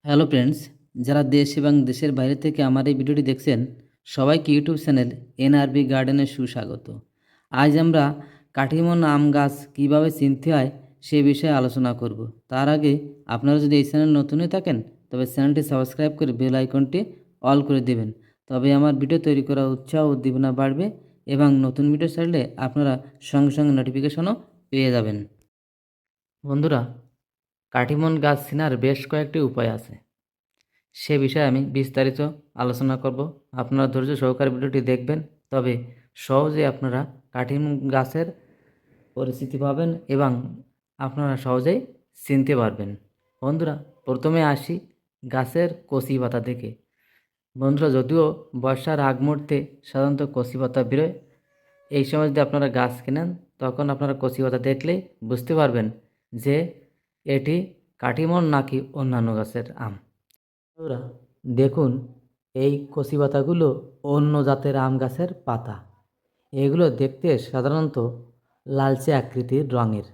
Hello friends, যারা দেশ এবং দেশের বাইরে থেকে আমার এই ভিডিওটি দেখছেন সবাইকে ইউটিউব চ্যানেল এনআরবি গার্ডেনে সুস্বাগত। আজ আমরা কাঠিমন আম গাছ কীভাবে চিনতে হয় সে বিষয়ে আলোচনা করব। তার আগে আপনারা যদি এই চ্যানেল নতুন হয়ে থাকেন তবে চ্যানেলটি সাবস্ক্রাইব করে বেল আইকনটি অল করে দেবেন, তবে আমার ভিডিও তৈরি করা উৎসাহ ও উদ্দীপনা বাড়বে এবং নতুন ভিডিও ছাড়লে আপনারা সঙ্গে সঙ্গে নোটিফিকেশনও পেয়ে যাবেন। বন্ধুরা, কাঠিমন গাছ চেনার বেশ কয়েকটি উপায় আছে, সে বিষয়ে আমি বিস্তারিত আলোচনা করব। আপনারা ধৈর্য সহকারে ভিডিওটি দেখবেন, তবে সহজে আপনারা কাঠিমন গাছের পরিচিতি পাবেন এবং আপনারা সহজেই চিনতে পারবেন। বন্ধুরা, প্রথমে আসি গাছের কচি পাতা থেকে। বন্ধুরা, যদিও বর্ষার আগ মুহূর্তে সাধারণত কচি পাতা বেরোয়, এই সময় যদি আপনারা গাছ কেনেন তখন আপনারা কচি পাতা দেখলেই বুঝতে পারবেন যে এটি কাঠিমন নাকি অন্যান্য গাছের আম। বন্ধুরা, দেখুন এই কচি পাতাগুলো অন্য জাতের আম গাছের পাতা। এগুলো দেখতে সাধারণত লালচে আকৃতির রঙের,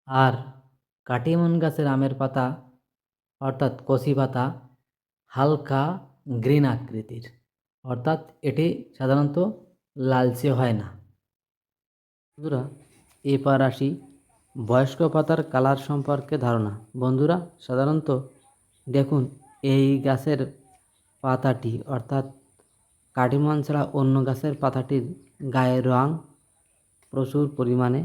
আর কাটিমন গাছের আমের পাতা অর্থাৎ কচি পাতা হালকা গ্রিন আকৃতির, অর্থাৎ এটি সাধারণত লালচে হয় না। বন্ধুরা, এবার আসি বয়স্ক পাতার কালার সম্পর্কে ধারণা। বন্ধুরা, সাধারণত দেখুন এই গাছের পাতাটি অর্থাৎ কাটিমন ছাড়া অন্য গাছের পাতাটির গায়ের রং প্রচুর পরিমাণে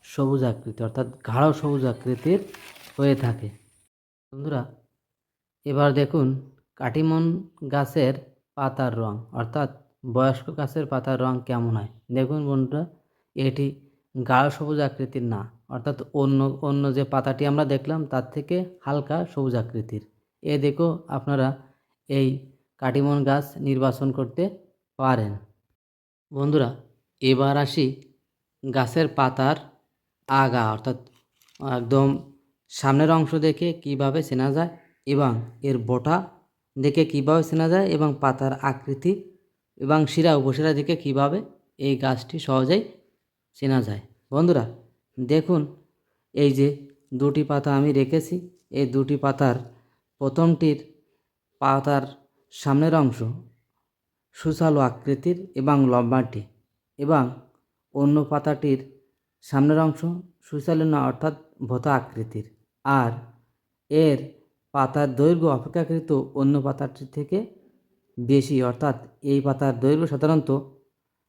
সবুজ আকৃতি অর্থাৎ গাঢ় সবুজ আকৃতির হয়ে থাকে। বন্ধুরা, এবার দেখুন কাটিমন গাছের পাতার রং অর্থাৎ বয়স্ক গাছের পাতার রং কেমন হয়। দেখুন বন্ধুরা, এটি গাঢ় সবুজ আকৃতির না, অর্থাৎ অন্য যে পাতাটি আমরা দেখলাম তার থেকে হালকা সবুজ আকৃতির। দেখো আপনারা এই কাটিমন গাছ নির্বাচন করতে পারেন। বন্ধুরা, এবার আসি গাছের পাতার আগা অর্থাৎ একদম সামনের অংশ দেখে কিভাবে চেনা যায় এবং এর বোটা দেখে কিভাবে চেনা যায় এবং পাতার আকৃতি এবং শিরা উপশিরা দেখে কিভাবে এই গাছটি সহজেই চেনা যায়। বন্ধুরা, দেখুন এই যে দুটি পাতা আমি রেখেছি, এই দুটি পাতার প্রথমটির পাতার সামনের অংশ সুচালো আকৃতির এবং লম্বাটে, এবং অন্য পাতাটির সামনের অংশ সুচালো না অর্থাৎ ভোঁতা আকৃতির, আর এর পাতার দৈর্ঘ্য অপেক্ষাকৃত অন্য পাতাটির থেকে বেশি, অর্থাৎ এই পাতার দৈর্ঘ্য সাধারণত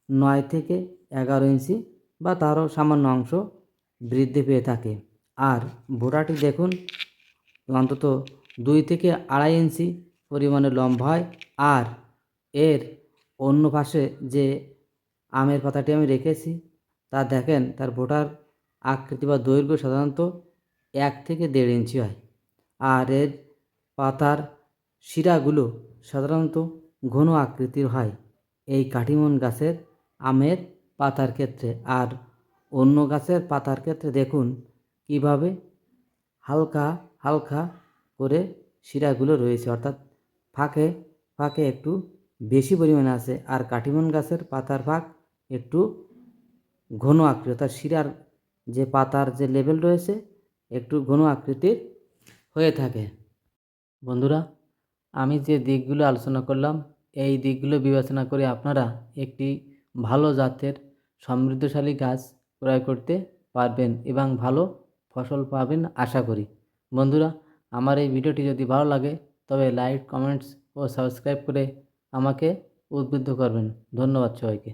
9 থেকে 11 ইঞ্চি বা তারও সামান্য অংশ বৃদ্ধি পেয়ে থাকে। আর ভোঁটাটি দেখুন অন্তত 2 থেকে 2.5 ইঞ্চি পরিমাণে লম্বা হয়। আর এর অন্য পাশে যে আমের পাতাটি আমি রেখেছি তা দেখেন তার ভোঁটার আকৃতি বা দৈর্ঘ্য সাধারণত 1 থেকে 1.5 ইঞ্চি হয়। আর এর পাতার শিরাগুলো সাধারণত ঘন আকৃতির হয় এই কাঠিমন গাছের আমের পাতার ক্ষেত্রে। আর অন্য গাছের পাতার ক্ষেত্রে দেখুন কিভাবে হালকা হালকা করে শিরাগুলো রয়েছে, অর্থাৎ ফাঁকে ফাঁকে একটু বেশি পরিমাণে আছে। আর কাঠিমন গাছের পাতার ফাঁক একটু ঘন আকৃতি অর্থাৎ শিরার যে পাতার যে লেভেল রয়েছে একটু ঘন আকৃতির হয়ে থাকে। বন্ধুরা, আমি যে দিকগুলো আলোচনা করলাম এই দিকগুলো বিবেচনা করে আপনারা একটি ভালো জাতের সমৃদ্ধশালী গাছ ক্রয় করতে পারবেন এবং ভালো ফসল পাবেন আশা করি। বন্ধুরা, আমার এই ভিডিওটি যদি ভালো লাগে তবে লাইক, কমেন্টস ও সাবস্ক্রাইব করে আমাকে উদ্বুদ্ধ করবেন। ধন্যবাদ সবাইকে।